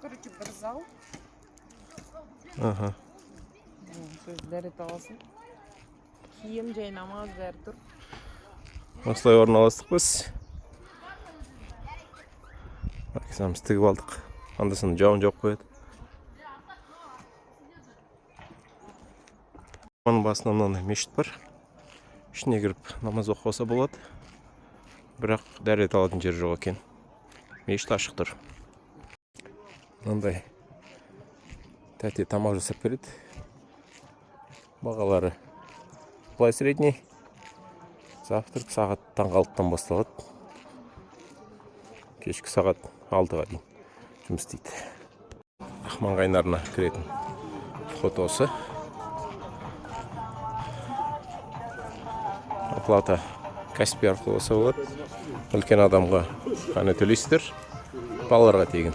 короче, бір зал. Аха. Сөз дәрет аласың. Киім жай намаз бәрі тұр. Осылай орналастық біз. Аксамыз тігіп алдық. Анда-санда жауын жоқ қояды. Оның басында мынандай мешіт бар. Ішіне кіріп намаз оқыса болады. Бірақ дәрет алатын жер жоқ екен. Мешіт ашық тұр. Мынандай тәте тамақ жасап береді. Бағалары былай средний. Завтрак сағат таңғы 6-тан басталады. Кешкі сағат 6-ға дейін жұмыс істейді. Ахман қайнарына кіретін вход осы. Оплата Каспий арқылы болса болады. Үлкен адамға ғана төлейсіздер, балаларға тегін.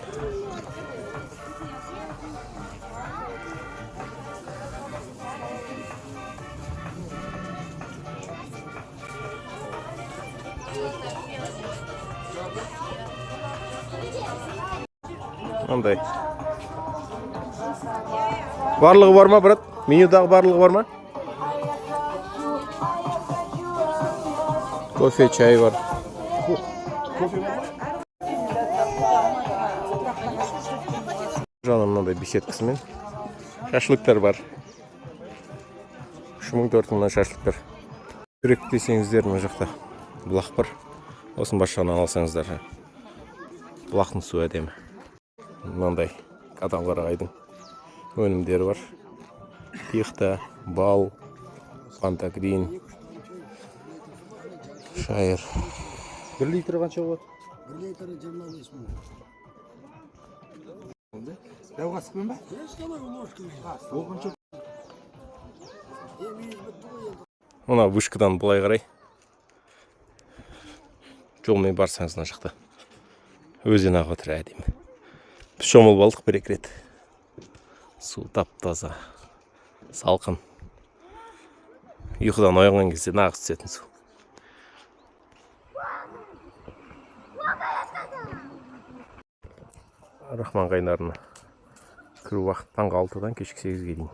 Андай. Барлығы бар ма, брат? Менюдағы барлығы бар ма? Кофе, чай бар. Кофе бар ма? Жаным мынандай беседкасымен шашлыктар бар. 3-4 шашлыктар. Керек десеңіздер мына жақта бұлақ бар. Осын басшаны алсаңыздар. Бұлақтың суы әдемі. Мынандай Каталғарағайдың өнімдері бар. Пихта, бал, пантагрин, шайыр. 1 литр қанша болады? 1 литр 25 мың. Дәуға sıkmayın ба? Мына вышкадан былай қарай. Жолмен барсаңыз мына жақта. Өзен ағып отыр әдемі. Біз шомылып алдық бір-екі рет. Су тап-таза, салқын. Ұйқыдан оянған кезде нағыз түсетін су. Рахман қайнарына кіру уақыт таңғы 6-дан кешкі 8-ге дейін.